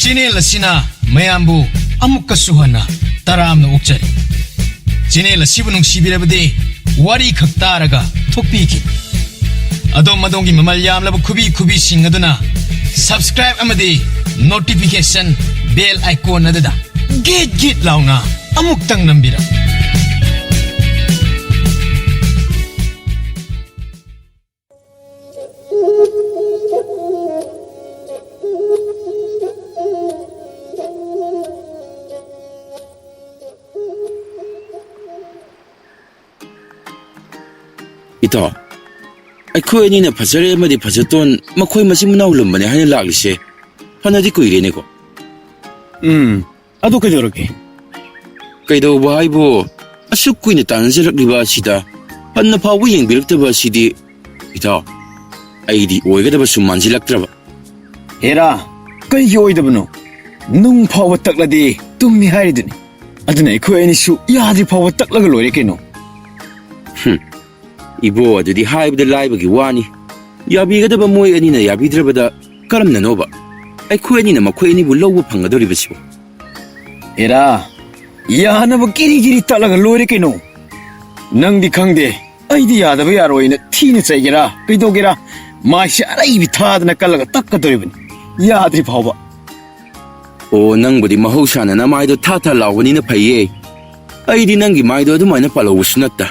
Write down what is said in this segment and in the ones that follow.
Channel asina mayambu amukkasu hana taramna ukjari. Channel asibu nungsibirabadi wari khak taraga thokpiki. Adom madongi mamal yamlaba kubi sing aduna subscribe amadi notification bell icon adada git launa amuktang nambira. Ito, aikoy ni na pasare madi pasaton makoy masimunaw lumbani hanya laglise. Panadi ko irene ko. Ado kaidoorake. Kaidaw bahay bo, asuk ko'y natansalak diba sida, na pawi yung bilaktaba sidi. Ito, ay di oy ka diba sumansilak traba. Hera, kayo oy no? Nung pawatak la di, tumihari dun. Aduna aikoy nisu yadi pawatak la galoy kino. Ibo adudi haibda laibagi wani. Yabi ka diba mo'y anina yabi drabada karam na no ba? Aikoy ni na makoy ni bulaw pangadori ba siya? Hera, yana ba giri talaga loy kino. Nang di kangde, ay di yada ba yaroy na tini saygera, kaidogera, maisha aray bitad na kalaga takadori ban. Yadri pawa. O nang budi mahusya na na maido tatalawan ni na paye. Ay di nang gimaido dumay na palawus na ta.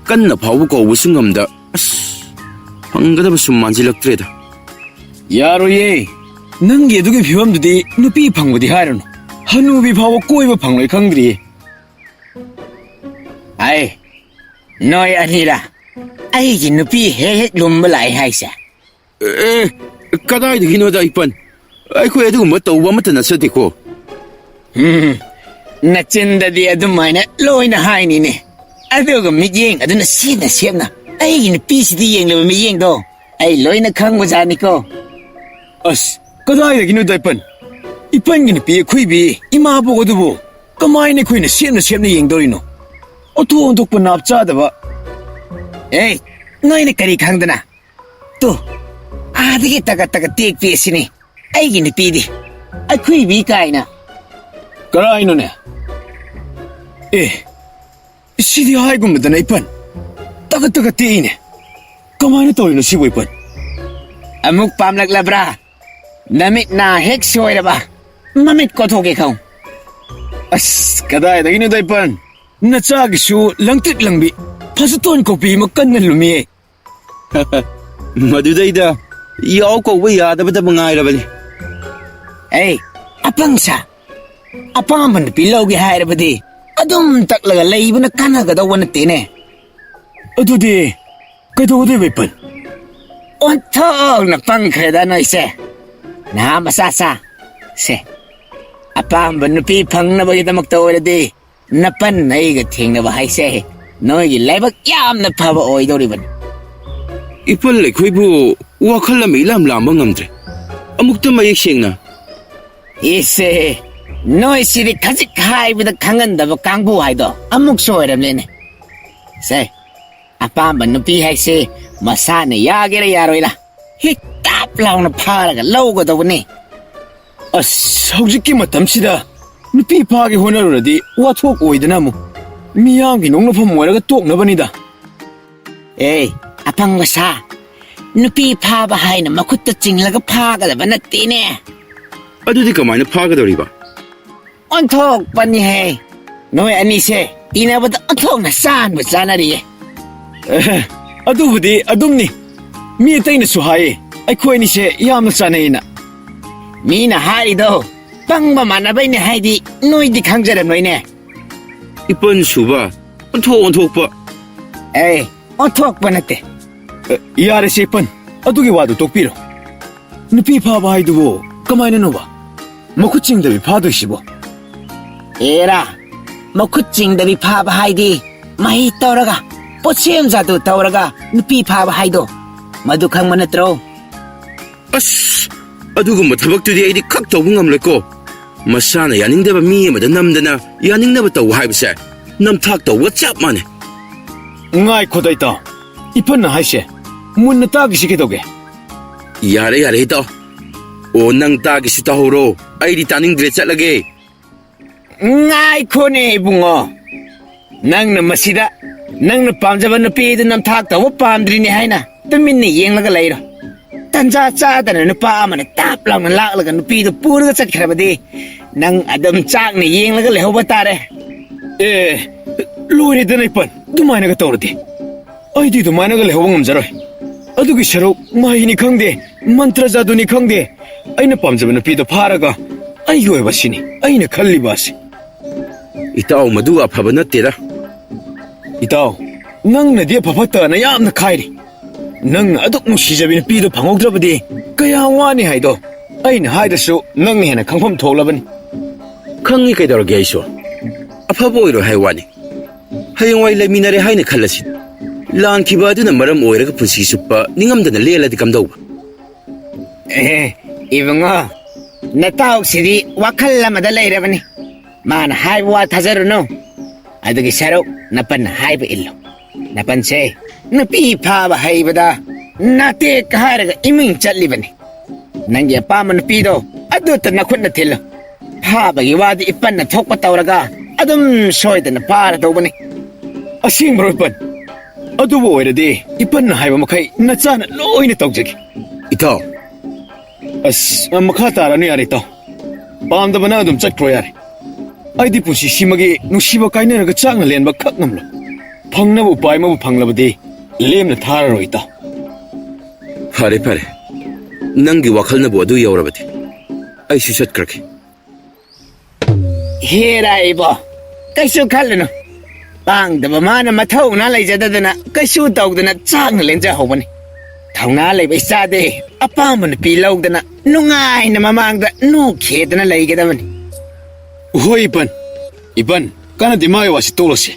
Kan na pawu ko usungam da. As, hanggang ba sumansilak treda. Yaroye, nang yeduge 비함두디 누피 방부디 하려노. 한우비 파워 꼬이바 방로이 강들이. Ay, noy anira. Ay, ginupi hehek lumbalay haisa. Eh, kadai di hinoda ipan. Ay ko edu mo tawa mata na sa tiko. Nachinda di adumay na loy na haini ne. Aduga miyeng aduna siyem na. Ay, ginupi si di yung lawa miyeng do. Ay, loy na kang wazani ko. As, kadai di hinoda ipan gini pi kuibi ima bogo dubo. Kamay ni kuy na siyem na yengdorino. Oto untuk panapcha daba. Ay, noy na kari kang dana. To, adigi taga tik pi sini. Ay, ginupi di. Ay, kuibi kay na. Karay no ne. Sidi hay gumada na ipan. Taga tiine. Kamay na toy no sibo ipan. Amuk pamlag labra. Namit na hek soy na ba? Mamit ko toge kaw. As, kaday da hinoda ipan. Natsagi su langtik langbi. Pasuton ko pi makan na lumiye. Maduday da. Yaw ko wa yada ba da mga irabali. Ay, apang sa. Apang man pilaw gi hayra ba di. Adum taklaga laybo na kanaga daw na tine. Adudi, kaito di ipan. Ontog na pangkreda no ise. Na masasa. Se. Apang ba nupi pang na ba kita magtawala di. Napan na igating na bahay se. Noy gi laybag yam na paba oy daw riban. Ipal le koy bu wakal na may lamang ngamdre. Amukta mayiksing na. Ise. Noy siri kazik haibida kanganda ba kangbu haydo. Amuk soyram lene. Se. Apang ba nupi hay se. Masana yagira yaroy la. Hitap lang na paraga lawgo daw ni. As, hawjiki matamsida. Nupi pagi honaruradi wathok oidana mo. Miyamgi nongnafam moiraga toknabanida. Ay, apang wasa. Nupi pa bahay na makutta chinglaga pagadaba na tine. Adudi kamay na pagadori ba? Ontok pa ni hey. Noy anise, inabada ontok na saan ba sana riye. Adubudi, adumni. Mi tay na suhaye. Ay kuwa ni siya yam na sanay na. Mi na hari do. Pang mamanabay ni Heidi, noy di kangjaram noy ne. Ipan suba. Ontok pa. Ay, ontok pa nate. Iyari siya ipan. Adugi wado tokpiro. Nupi pa bahay dubo. Kamay na no ba? Makutsing dabi pado sibo. Era, makutsing dabi pa bahay di. Mahi tauraga. Potsiyam zado tauraga. Nupi pa bahay do. Madukang manatro. As, adugumba tabagtudi ay di kaktaw ngamla ko. Masana yaningdaba mi amada namdana yaningnaba taw haibase. Namtak taw WhatsApp mane. Ngay koday ta. Ipan na hay siya. Mun na tagi siya kitoge. Yare ito. ꯑꯣ ꯅꯪ ꯇꯥꯒꯦꯁꯨ ꯇꯥꯍꯧꯔꯣ ꯑꯩꯗꯤ ꯇꯥꯅꯤꯡꯗ꯭ꯔꯦ ꯆꯠꯂꯒꯦ ꯉꯥꯏꯈꯣꯅꯦ ꯏꯕꯨꯡꯉꯣ ꯅꯪꯅ ꯃꯁꯤꯗ ꯅꯪꯅ ꯄꯥꯝꯖꯕ ꯅꯨꯄꯤꯗꯨ ꯅꯝꯊꯥꯛ ꯇꯧꯕ ꯄꯥꯝꯗ꯭ꯔꯤꯅꯦ ꯍꯥꯏꯅ ꯇꯨꯃꯤꯟꯅ ꯌꯦꯡꯂꯒ ꯂꯩꯔꯣ ꯇꯟꯖꯥ ꯆꯥꯗꯅ ꯅꯨꯄꯥ ꯑꯃꯅ ꯇꯥꯞ ꯂꯥꯎꯅ ꯂꯥꯛꯂꯒ ꯅꯨꯄꯤꯗꯨ ꯄꯨꯔꯒ ꯆꯠꯈ꯭ꯔꯕꯗꯤ ꯅꯪ ꯑꯗꯨꯝ ꯆꯥꯛꯅ ꯌꯦꯡꯂꯒ ꯂꯩꯍꯧꯕ ꯇꯥꯔꯦ ꯂꯣꯏꯔꯦꯗꯅ ꯏꯄꯟ ꯑꯗꯨꯃꯥꯏꯅꯒ ꯇꯧꯔꯗꯤ ꯑꯩꯗꯤ ꯑꯗꯨꯃꯥꯏꯅꯒ ꯂꯩꯍꯧꯕ ꯉꯝꯖꯔꯣꯏ ꯑꯗꯨꯒꯤ ꯁꯔꯨꯛ ꯃꯍꯩꯅꯤ ꯈꯪꯗꯦ ꯃꯟꯇ꯭ꯔ ꯖꯥꯗꯨꯅꯤ ꯈꯪꯗꯦ ꯑꯩꯅ ꯄꯥꯝꯖꯕ ꯅꯨꯄꯤꯗꯣ ꯐꯥꯔꯒ ꯑꯩꯒꯤ ꯑꯣꯏꯕ ꯁꯤꯅꯤ ꯑꯩꯅ ꯈꯜꯂꯤꯕ ꯑꯁꯤ ꯏꯇꯥꯎ ꯃꯗꯨ ꯑꯐꯕ ꯅꯠꯇꯦꯗ ꯏꯇꯥꯎ ꯅꯪꯅꯗꯤ ꯑꯐ ꯐꯠꯇꯅ ꯌꯥꯝꯅ ꯈꯥꯏꯔꯤ ꯅꯪꯅ ꯑꯗꯨꯛ ꯅꯨꯡꯁꯤꯖꯕꯤ ꯅꯨꯄꯤꯗꯣ ꯐꯪꯍꯧꯗ꯭ꯔꯕꯗꯤ ꯀꯌꯥ ꯋꯥꯅꯤ ꯍꯥꯏꯗꯣ ꯑꯩꯅ ꯍꯥꯏꯗ꯭ꯔꯁꯨ ꯅꯪꯅ ꯍꯦꯟꯅ ꯈꯪꯐꯝ ꯊꯣꯛꯂꯕꯅꯤ ꯈꯪꯉꯤ ꯀꯩꯗꯧꯔꯒꯦ ꯑꯩꯁꯨ ꯑꯐꯕ ꯑꯣꯏꯔꯣꯏ ꯍꯥꯏ ꯋꯥꯅꯤ ꯍꯌꯦꯡꯋꯥꯏ ꯂꯩꯃꯤꯟꯅꯔꯦ ꯍꯥꯏꯅ ꯈꯜꯂꯁꯤ ꯂꯥꯟꯈꯤꯕ ꯑꯗꯨꯅ ꯃꯔꯝ ꯑꯣꯏꯔꯒ ꯄꯨꯟꯁꯤ ꯆꯨꯞꯄ ꯅꯤꯡꯉꯝꯗꯅ ꯂꯦꯜꯂꯗꯤ ꯀꯝꯗꯧꯕ ꯏꯕꯨꯡꯉꯣ ꯅꯇꯥꯎꯁꯤꯗꯤ ꯋꯥꯈꯜ ꯑꯃꯗ ꯂꯩꯔꯕꯅꯤ ꯃꯥꯅ ꯍꯥꯏꯕ ꯋꯥ ꯊꯥꯖꯔꯨꯅꯨ ꯑꯗꯨꯒꯤ ꯁꯔꯨꯛ ꯅꯄꯟꯅ ꯍꯥꯏꯕ ꯏꯜꯂꯨ ꯅꯄꯟꯁꯦ ꯅꯨꯄꯤ ꯐꯥꯕ ꯍꯩꯕꯗ ꯅꯥꯇꯦꯛ ꯍꯥꯏꯔꯒ ꯏꯃꯤꯡ ꯆꯠꯂꯤꯕꯅꯤ ꯅꯪꯒꯤ ꯑꯄꯥꯝꯕ ꯅꯨꯄꯤꯗꯣ ꯑꯗꯨꯇ ꯅꯈꯨꯠꯅ ꯊꯤꯜꯂꯨ ꯐꯥꯕꯒꯤ ꯋꯥꯗꯤ ꯏꯄꯟꯅ ꯊꯣꯛꯄ ꯇꯧꯔꯒ ꯑꯗꯨꯝ ꯁꯣꯏꯗꯅ ꯐꯥꯔꯗꯧꯕꯅꯤ ꯑꯁꯦꯡꯕꯔꯣ ꯏꯄꯟ ꯑꯗꯨꯕꯨ ꯑꯣꯏꯔꯗꯤ ꯏꯄꯟꯅ ꯍꯥꯏꯕ ꯃꯈꯩ ꯅꯆꯥꯅ ꯂꯣꯏꯅ ꯇꯧꯖꯒꯦ ꯏꯇꯥꯎ ꯑꯁ ꯃꯈꯥ ꯇꯥꯔꯅꯨ ꯌꯥꯔꯦ ꯏꯇꯥꯎ ꯄꯥꯝꯗꯕꯅ ꯑꯗꯨꯝ ꯆꯠꯈ꯭ꯔꯣ ꯌꯥꯔꯦ ꯑꯩꯗꯤ ꯄꯨꯟꯁꯤ ꯁꯤꯃꯒꯤ ꯅꯨꯡꯁꯤꯕ ꯀꯥꯏꯅꯔꯒ ꯆꯥꯛꯅ ꯂꯦꯟꯕ ꯈꯛ ꯉꯝꯂꯣꯏ ꯐꯪꯅꯕ ꯎꯄꯥꯏ ꯑꯃꯕꯨ ꯐꯪꯂꯕꯗꯤ ꯂꯦꯝꯅ ꯊꯥꯔꯔꯣꯏ ꯏꯇꯥꯎ ꯐꯔꯦ ꯐꯔꯦ ꯅꯪꯒꯤ ꯋꯥꯈꯜꯅꯕꯨ ꯑꯗꯨ ꯌꯧꯔꯕꯗꯤ ꯑꯩꯁꯨ ꯆꯠꯈ꯭ꯔꯒꯦ ꯍꯦꯔꯥ ꯏꯕꯣ ꯀꯩꯁꯨ ꯈꯜꯂꯨꯅꯨ ꯄꯥꯡꯗꯕ ꯃꯥꯅ ꯃꯊꯧꯅꯥ ꯂꯩꯖꯗꯗꯅ ꯀꯩꯁꯨ ꯇꯧꯗꯅ ꯆꯥꯛꯅ ꯂꯦꯟꯖꯍꯧꯕꯅꯤ ꯊꯧꯅꯥ ꯂꯩꯕ ꯏꯆꯥꯗꯤ ꯑꯄꯥꯝꯕ ꯅꯨꯄꯤ ꯂꯧꯗꯅ ꯅꯨꯡꯉꯥꯏꯅ ꯃꯃꯥꯡꯗ ꯅꯣꯛꯈꯦꯗꯅ ꯂꯩꯒꯗꯕꯅꯤ ꯍꯣꯏ ꯏꯄꯟ ꯀꯥꯟꯅꯗꯦ ꯃꯥꯒꯤ ꯋꯥꯁꯤ ꯇꯣꯛꯂꯁꯤ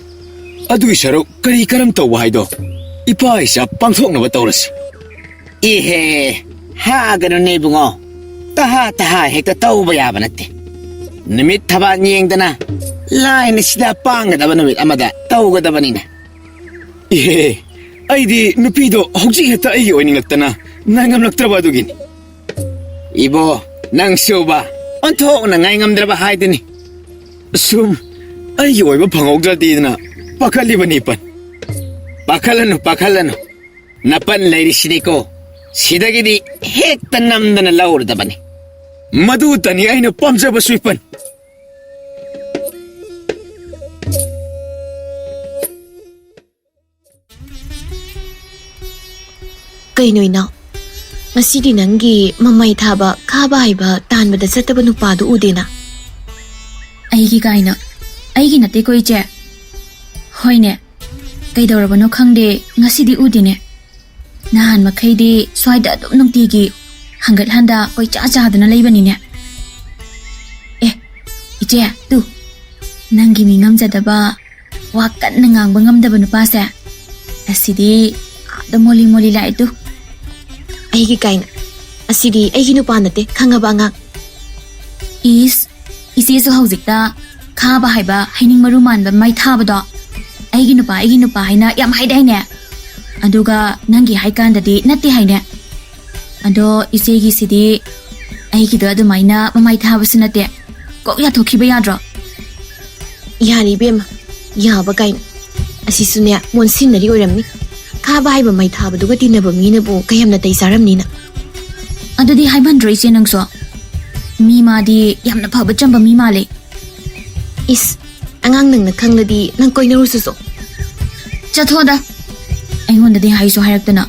ꯑꯗꯨꯒꯤ ꯁꯔꯨꯛ ꯀꯔꯤ ꯀꯔꯝ ꯇꯧꯕ ꯍꯥꯏꯗꯣ ꯏꯄꯥ ꯏꯆꯥ ꯄꯥꯡꯊꯣꯛꯅꯕ ꯇꯧꯔꯁꯤ ꯏꯍꯦ ꯍꯥꯒꯅꯨꯅꯦ ꯏꯕꯨꯡꯉꯣ ꯇꯍꯥ ꯍꯦꯛꯇ ꯇꯧꯕ ꯌꯥꯕ ꯅꯠꯇꯦ ꯅꯨꯃꯤꯠ ꯊꯕꯥꯜ ꯌꯦꯡꯗꯅ ꯂꯥꯏꯅ ꯁꯤꯗ ꯄꯥꯡꯒꯗꯕ ꯅꯨꯃꯤꯠ ꯑꯃꯗ ꯇꯧꯒꯗꯕꯅꯤꯅꯦ ꯏꯍꯦ ꯑꯩꯗꯤ ꯅꯨꯄꯤꯗꯣ ꯍꯧꯖꯤꯛ ꯍꯦꯛꯇ ꯑꯩꯒꯤ ꯑꯣꯏꯅꯤꯡꯂꯛꯇꯅ ꯉꯥꯏꯉꯝꯂꯛꯇ꯭ꯔꯕ ꯑꯗꯨꯒꯤꯅꯤ ꯏꯕꯣ ꯅꯪꯁꯨꯕ ꯑꯣꯟꯊꯣꯛꯅ ꯉꯥꯏꯉꯝꯗ꯭ꯔꯕ ꯍꯥꯏꯗꯨꯅꯤ ꯁꯨꯝ ꯑꯩꯒꯤ ꯑꯣꯏꯕ ꯐꯪꯍꯧꯗ꯭ꯔꯗꯤꯗꯅ ꯄꯥꯈꯠꯂꯤꯕꯅꯤ ꯏꯄꯟ ꯄꯥꯈꯠꯂꯅꯨ ꯅꯄꯟ ꯂꯩꯔꯤꯁꯤꯅꯤꯀꯣ ꯁꯤꯗꯒꯤꯗꯤ ꯍꯦꯛꯇ ꯅꯝꯗꯅ ꯂꯧꯔꯗꯕꯅꯤ ꯃꯗꯨꯇꯅꯤ ꯑꯩꯅ ꯄꯥꯝꯖꯕꯁꯨ ꯏꯄꯟ ꯀꯩꯅꯣ ꯏꯅꯥꯎ ꯉꯁꯤꯗꯤ ꯅꯪꯒꯤ ꯃꯃꯩ ꯊꯥꯕ ꯈꯥꯕ ꯍꯩꯕ ꯇꯥꯟꯕꯗ ꯆꯠꯇꯕ ꯅꯨꯄꯥꯗꯨ ꯎꯗꯦꯅ ꯑꯩꯒꯤ ꯀꯥꯏꯅ ꯑꯩꯒꯤ ꯅꯠꯇꯦꯀꯣ ꯏꯆꯦ ꯍꯣꯏꯅꯦ ꯀꯩꯗꯧꯔꯕꯅꯣ ꯈꯪꯗꯦ ꯉꯁꯤꯗꯤ ꯎꯗꯦꯅꯦ ꯅꯍꯥꯟ ꯃꯈꯩꯗꯤ ꯁ꯭ꯋꯥꯏꯗ ꯑꯗꯨꯝ ꯅꯨꯡꯇꯤꯒꯤ ꯍꯪꯒꯠ ꯍꯟꯗ ꯀꯣꯏꯆꯥ ꯆꯥꯗꯅ ꯂꯩꯕꯅꯤꯅꯦ ꯏꯆꯦ ꯇꯨ ꯅꯪꯒꯤ ꯃꯤ ꯉꯝꯖꯗꯕ ꯋꯥ ꯀꯟꯅ ꯉꯥꯡꯕ ꯉꯝꯗꯕ ꯅꯨꯄꯥꯁꯦ ꯑꯁꯤꯗꯤ ꯑꯥꯗ ꯃꯣꯂꯤ ꯂꯥꯛꯑꯦ ꯇꯨ ꯑꯩꯒꯤ ꯀꯥꯏꯅ ꯑꯁꯤꯗꯤ ꯑꯩꯒꯤ ꯅꯨꯄꯥ ꯅꯠꯇꯦ ꯈꯪꯉꯕ ꯑꯉꯥꯡ ꯏꯆꯦꯁꯨ ꯍꯧꯖꯤꯛꯇ ꯈꯥꯕ ꯍꯥꯏꯕ ꯍꯩꯅꯤꯡ ꯃꯔꯨ ꯃꯥꯟꯕ ꯃꯩ ꯊꯥꯕꯗꯣ ꯑꯩꯒꯤ ꯅꯨꯄꯥ ꯍꯥꯏꯅ ꯌꯥꯝ ꯍꯥꯏꯗꯥꯏꯅꯦ ꯑꯗꯨꯒ ꯅꯪꯒꯤ ꯍꯥꯏꯀꯥꯟꯗꯗꯤ ꯅꯠꯇꯦ ꯍꯥꯏꯅꯦ ꯑꯗꯣ ꯏꯆꯦꯒꯤꯁꯤꯗꯤ ꯑꯩꯒꯤꯗꯣ ꯑꯗꯨꯃꯥꯏꯅ ꯃꯃꯥꯏ ꯊꯥꯕꯁꯨ ꯅꯠꯇꯦ ꯀꯣꯛ ꯌꯥꯊꯣꯛꯈꯤꯕ ꯌꯥꯗ꯭ꯔꯣ ꯌꯥꯔꯤ ꯏꯕꯦꯝꯃ ꯌꯥꯕ ꯀꯥꯏꯅ ꯑꯁꯤꯁꯨꯅꯦ ꯃꯣꯟꯁꯤꯟꯅꯔꯤ ꯑꯣꯏꯔꯝꯅꯤ ꯈꯥꯕ ꯍꯥꯏꯕ ꯃꯩ ꯊꯥꯕꯗꯨꯒ ꯇꯤꯟꯅꯕ ꯃꯤꯅꯕꯨ ꯀꯌꯥꯝꯅ ꯇꯩ ꯆꯥꯔꯝꯅꯤꯅ ꯑꯗꯨꯗꯤ ꯍꯥꯏꯃꯟꯗ꯭ꯔꯣ ꯏꯆꯦ ꯅꯪꯁꯨ ꯃꯤ ꯃꯥꯗꯤ ꯌꯥꯝꯅ ꯐꯕ ꯆꯝꯕ ꯃꯤ ꯃꯥꯜꯂꯦ ꯏꯁ ꯑꯉꯥꯡ ꯅꯪꯅ ꯈꯪꯂꯗꯤ ꯅꯪ ꯀꯣꯏꯅꯔꯨꯁꯨꯁꯨ ꯆꯠꯊꯣꯗ ꯑꯩꯉꯣꯟꯗꯗꯤ ꯍꯥꯏꯁꯨ ꯍꯥꯏꯔꯛꯇꯅ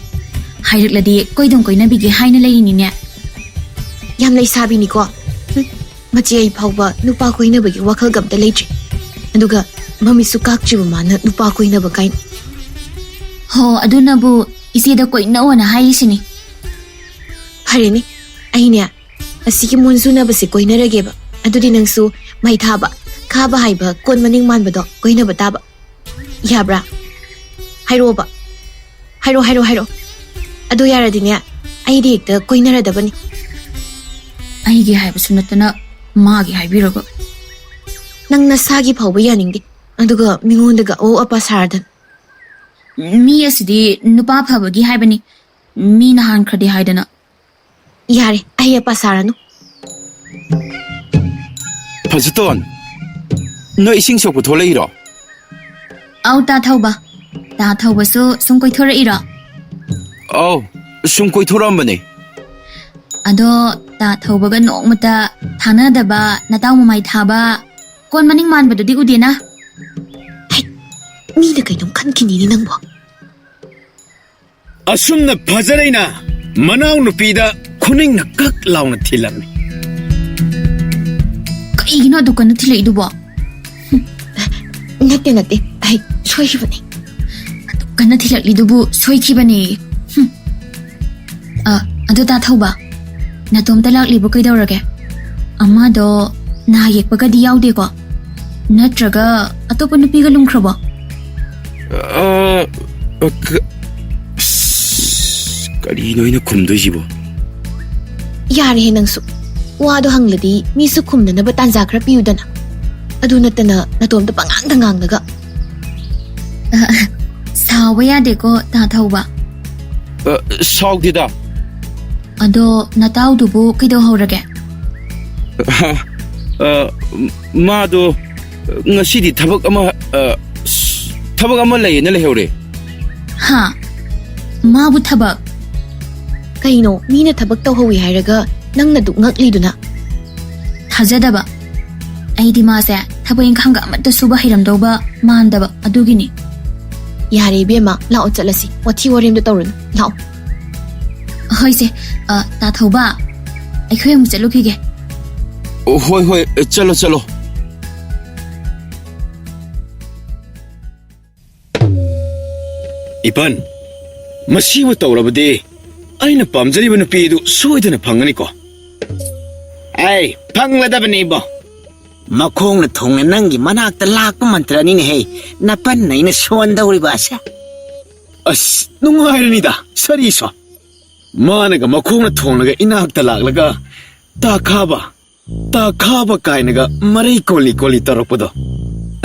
ꯍꯥꯏꯔꯛꯂꯗꯤ ꯀꯣꯏꯅꯕꯤꯒꯦ ꯍꯥꯏꯅ ꯂꯩꯔꯤꯅꯤꯅꯦ ꯌꯥꯝ ꯂꯩꯁꯥꯕꯤꯅꯤꯀꯣ ꯃꯆꯦ ꯑꯩ ꯐꯥꯎꯕ ꯅꯨꯄꯥ ꯀꯣꯏꯅꯕꯒꯤ ꯋꯥꯈꯜꯒ ꯑꯝꯇ ꯂꯩꯇ꯭ꯔꯤ ꯑꯗꯨꯒ ꯃꯃꯤꯠꯁꯨ ꯀꯥꯛꯇ꯭ꯔꯤꯕ ꯃꯥꯅ ꯅꯨꯄꯥ ꯀꯣꯏꯅꯕ ꯀꯥꯏꯅ ꯍꯣ ꯑꯗꯨꯅꯕꯨ ꯏꯆꯦꯗ ꯀꯣꯏꯅꯧꯑꯣꯅ ꯍꯥꯏꯔꯤꯁꯤꯅꯤ ꯐꯔꯦꯅꯦ ꯑꯩꯅꯦ ꯑꯁꯤꯒꯤ ꯃꯣꯟꯖꯨꯅꯕꯁꯦ ꯀꯣꯏꯅꯔꯒꯦꯕ ꯑꯗꯨꯗꯤ ꯅꯪꯁꯨ ꯃꯩ ꯊꯥꯕ ꯈꯥꯕ ꯍꯥꯏꯕ ꯀꯣꯟ ꯃꯅꯤꯡ ꯃꯥꯟꯕꯗꯣ ꯀꯣꯏꯅꯕ ꯇꯥꯕ ꯌꯥꯕ꯭ꯔꯥ ꯍꯥꯏꯔꯛꯑꯣꯕ ꯍꯥꯏꯔꯛꯑꯣ ꯑꯗꯨ ꯌꯥꯔꯗꯤꯅꯦ ꯑꯩꯗꯤ ꯍꯦꯛꯇ ꯀꯣꯏꯅꯔꯗꯕꯅꯤ ꯑꯩꯒꯤ ꯍꯥꯏꯕꯁꯨ ꯅꯠꯇꯅ ꯃꯥꯒꯤ ꯍꯥꯏꯕꯤꯔꯒ ꯅꯪ ꯅꯁꯥꯒꯤ ꯐꯥꯎꯕ ꯌꯥꯅꯤꯡꯗꯦ ꯑꯗꯨꯒ ꯃꯤꯉꯣꯟꯗꯒ ꯑꯣ ꯑꯄꯥ ꯁꯥꯔꯗꯅ ꯃꯤ ꯑꯁꯤꯗꯤ ꯅꯨꯄꯥ ꯐꯕꯒꯤ ꯍꯥꯏꯕꯅꯤ ꯃꯤꯅ ꯍꯥꯟꯈ꯭ꯔꯗꯤ ꯍꯥꯏꯗꯅ ꯌꯥꯔꯦ ꯑꯩ ꯑꯄꯥ ꯁꯥꯔꯅꯨ ꯐꯖꯇꯣꯟ ꯅꯣꯏ ꯏꯁꯤꯡ ꯁꯣꯛꯄ ꯊꯣꯛꯂꯛꯏꯔꯣ ꯑꯧ ꯇꯥ ꯊꯧꯕ ꯇꯥ ꯊꯧꯕꯁꯨ ꯁꯨꯝ ꯀꯣꯏꯊꯣꯔꯛꯏꯔꯣ ꯑꯧ ꯁꯨꯝ ꯀꯣꯏꯊꯣꯔꯛꯑꯝꯕꯅꯦ ꯑꯗꯣ ꯇꯥ ꯊꯧꯕꯒ ꯅꯣꯡꯃꯇ ꯊꯥꯅꯗꯕ ꯅꯇꯥꯎ ꯃꯃꯥꯏ ꯊꯥꯕ ꯀꯣꯟ ꯃꯅꯤꯡ ꯃꯥꯟꯕꯗꯨꯗꯤ ꯎꯗꯦꯅ ꯃꯤꯅ ꯀꯩꯅꯣꯝ ꯈꯟꯈꯤꯅꯤꯅꯤ ꯅꯪꯕꯣ ꯑꯁꯨꯝꯅ ꯐꯖꯔꯩꯅ ꯃꯅꯥꯎ ꯅꯨꯄꯤꯗ ꯈꯨꯅꯤꯡꯅ ꯀꯛ ꯂꯥꯎꯅ ꯊꯤꯜꯂꯝꯃꯤ ꯀꯩꯒꯤꯅꯣ ꯑꯗꯨ ꯀꯟꯅ ꯊꯤꯜꯂꯛꯏꯗꯨꯕꯣ ꯅꯠꯇꯦ ꯅꯠꯇꯦ ꯑꯩ ꯁꯣꯏꯈꯤꯕꯅꯦ ꯑꯗꯨ ꯀꯟꯅ ꯊꯤꯜꯂꯛꯂꯤꯗꯨꯕꯨ ꯁꯣꯏꯈꯤꯕꯅꯦ ꯑꯗꯨ ꯇꯥ ꯊꯧꯕ ꯅꯇꯣꯝꯇ ꯂꯥꯛꯂꯤꯕ ꯀꯩꯗꯧꯔꯒꯦ ꯑꯃꯗꯣ ꯅꯥ ꯌꯦꯛꯄꯒꯗꯤ ꯌꯥꯎꯗꯦꯀꯣ ꯅꯠꯇ꯭ꯔꯒ ꯑꯇꯣꯞꯄ ꯅꯨꯄꯤꯒ ꯂꯨꯝꯈ꯭ꯔꯕꯣ ꯀꯔꯤꯅꯣ ꯑꯩꯅ ꯈꯨꯝꯗꯣꯏꯁꯤꯕꯣ ꯌꯥꯔꯦꯍꯦ ꯅꯪꯁꯨ ꯋꯥꯗꯣ ꯍꯪꯂꯗꯤ ꯃꯤꯁꯨ ꯈꯨꯝꯅꯅꯕ ꯇꯥꯟꯖꯥ ꯈꯔ ꯄꯤꯌꯨꯗꯅ ꯑꯗꯨ ꯅꯠꯇꯅ ꯅꯇꯣꯝꯇ ꯄꯉꯥꯡꯗ ꯉꯥꯡꯂꯒ ꯁꯥꯎꯕ ꯌꯥꯗꯦꯀꯣ ꯇꯥ ꯊꯧꯕ ꯁꯥꯎꯗꯦꯗ ꯑꯗꯣ ꯅꯇꯥꯎꯗꯨꯕꯨ ꯀꯩꯗꯧꯍꯧꯔꯒꯦ ꯃꯥꯗꯣ ꯉꯁꯤꯗꯤ ꯊꯕꯛ ꯑꯃ ꯂꯩꯌꯦꯅ ꯂꯩꯍꯧꯔꯦ ꯍꯥ ꯃꯥꯕꯨ ꯊꯕꯛ ꯀꯩꯅꯣ ꯃꯤꯅ ꯊꯕꯛ ꯇꯧꯍꯧꯋꯤ ꯍꯥꯏꯔꯒ ꯅꯪꯅ ꯗꯨꯛ ꯉꯛꯂꯤꯗꯨꯅ ꯊꯥꯖꯗꯕ ꯑꯩꯗꯤ ꯃꯥꯁꯦ ꯊꯕꯛ ꯏꯪꯈꯥꯡꯒ ꯑꯃꯠꯇ ꯁꯨꯕ ꯍꯩꯔꯝꯗꯧꯕ ꯃꯥꯟꯗꯕ ꯑꯗꯨꯒꯤꯅꯤ ꯌꯥꯔꯦ ꯏꯕꯦꯝꯃ ꯂꯥꯛꯑꯣ ꯆꯠꯂꯁꯤ ꯋꯥꯊꯤ ꯋꯥꯔꯦꯝꯗꯣ ꯇꯧꯔꯅꯨ ꯂꯥꯛꯑꯣ ꯍꯣꯏꯁꯦ ꯇꯥ ꯊꯧꯕ ꯑꯩꯈꯣꯏ ꯑꯃꯨꯛ ꯆꯠꯂꯨꯈꯤꯒꯦ ꯍꯣꯏ ꯍꯣꯏ ꯆꯠꯂꯣ ꯆꯠꯂꯣ 이번 మసీꯕు తౌరబది అయిన పamజరిబ నుపీదు సోయిదన ఫంగనికో ꯑꯩ ꯐꯪꯂꯗꯕꯅꯤꯕꯣ ꯃꯈꯣꯡꯅ ꯊꯣꯡꯅ ꯅꯪꯒꯤ ꯃꯅꯥꯛꯇ ꯂꯥꯛꯄ ꯃꯟꯇ꯭ꯔꯅꯤꯅꯦ ꯍꯦ ꯅꯄꯟꯅ ꯑꯩꯅ ꯁꯣꯟꯗꯧꯔꯤꯕ ꯑꯁꯦ ꯑꯁ ꯅꯨꯡꯉꯥꯏꯔꯅꯤꯗ ꯁꯔꯤꯁꯣ ꯃꯥꯅꯒ ꯃꯈꯣꯡꯅ ꯊꯣꯡꯂꯒ ꯏꯅꯥꯛꯇ ꯂꯥꯛꯂꯒ ꯇꯥꯈꯥꯕ ꯀꯥꯏꯅꯒ ꯃꯔꯩ ꯀꯣꯜꯂꯤ ꯇꯧꯔꯛꯄꯗꯣ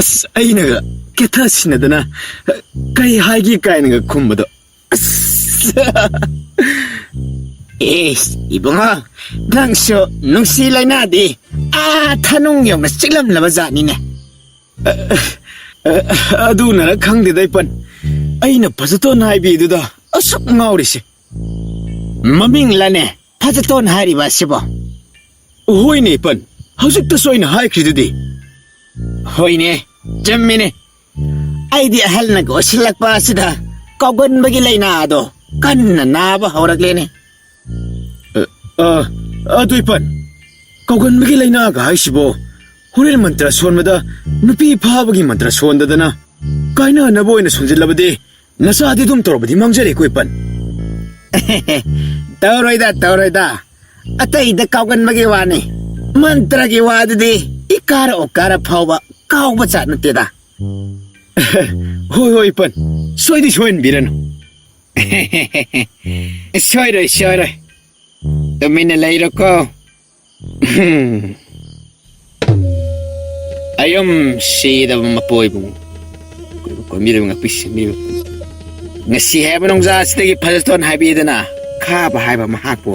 ꯑꯁ ꯑꯩꯅꯒ ꯀꯦꯊꯁꯤꯟꯅꯗꯅ ꯀꯩ ꯍꯥꯏꯒꯦ ꯀꯥꯏꯅꯒ ꯈꯨꯝꯕꯗꯣ ꯑꯁ ꯑꯦꯁ ꯏꯕꯨꯡꯉꯣ ꯅꯪꯁꯨ ꯅꯨꯡꯁꯤ ꯂꯩꯅꯥꯗꯤ ꯊꯅꯨꯡ ꯌꯧꯅ ꯆꯤꯛꯂꯝꯂꯕ ꯖꯥꯠꯅꯤꯅꯦ ꯑꯗꯨꯅꯔ ꯈꯪꯗꯦꯗ ꯏꯄꯟ ꯑꯩꯅ ꯐꯖꯇꯣꯟ ꯍꯥꯏꯕꯤꯗꯨꯗ ꯑꯁꯨꯛ ꯉꯥꯎꯔꯤꯁꯦ ꯃꯃꯤꯡꯂꯅꯦ ꯐꯖꯇꯣꯟ ꯍꯥꯏꯔꯤꯕ ꯑꯁꯤꯕꯣ ꯍꯣꯏꯅꯦ ꯏꯄꯟ ꯍꯧꯖꯤꯛꯇꯁꯨ ꯑꯩꯅ ꯍꯥꯏꯈ꯭ꯔꯤꯗꯨꯗꯤ ꯍꯣꯏꯅꯦ ꯆꯨꯝꯃꯤꯅꯦ ꯑꯩꯗꯤ ꯑꯍꯜꯅꯒ ꯑꯣꯏꯁꯤꯜꯂꯛꯄ ꯑꯁꯤꯗ ꯀꯥꯎꯒꯟꯕꯒꯤ ꯂꯩꯅꯥ ꯑꯗꯣ ꯀꯟꯅ ꯅꯥꯕ ꯍꯧꯔꯛꯂꯦꯅꯦ ꯑꯗꯨ ꯏꯄꯟ ꯀꯥꯎꯒꯟꯕꯒꯤ ꯂꯩꯅꯥꯒ ꯍꯥꯏꯁꯤꯕꯣ ꯍꯣꯔꯦꯟ ꯃꯟꯇ꯭ꯔ ꯁꯣꯟꯕꯗ ꯅꯨꯄꯤ ꯐꯥꯕꯒꯤ ꯃꯟꯇ꯭ꯔ ꯁꯣꯟꯗꯗꯅ ꯀꯥꯏꯅꯅꯕ ꯑꯣꯏꯅ ꯁꯣꯟꯖꯤꯜꯂꯕꯗꯤ ꯅꯆꯥꯗꯤ ꯑꯗꯨꯝ ꯇꯧꯔꯕꯗꯤ ꯃꯥꯡꯖꯔꯦꯀꯣ ꯏꯄꯟ ꯇꯧꯔꯣꯏꯗ ꯑꯇꯩꯗ ꯀꯥꯎꯒꯟꯕꯒꯤ ꯋꯥꯅꯤ ꯃꯟꯇ꯭ꯔꯒꯤ ꯋꯥꯗꯨꯗꯤ ꯏꯀꯥꯔ ꯑꯣꯀꯥꯔ ꯐꯥꯎꯕ ꯀꯥꯎꯕ ꯖꯥꯠ ꯅꯠꯇꯦꯗ ꯍꯣꯏ ꯏꯄꯟ ꯁꯣꯏꯍꯟꯕꯤꯔꯅꯨ ꯁꯣꯏꯔꯣꯏ ꯇꯨꯃꯤꯟꯅ ꯂꯩꯔꯣꯀꯣ ꯑꯌꯨꯝ ꯁꯤꯗꯕ ꯃꯄꯣꯏꯕꯨ ꯀꯣꯏꯕꯤꯔꯕ ꯉꯥꯛꯄꯤꯁꯤꯟꯕꯤꯕ ꯉꯁꯤ ꯍꯥꯏꯕ ꯅꯣꯡꯖꯥꯁꯤꯗꯒꯤ ꯐꯖꯇꯣꯟ ꯍꯥꯏꯕꯤꯗꯅ ꯈꯥꯕ ꯍꯥꯏꯕ ꯃꯍꯥꯛꯄꯨ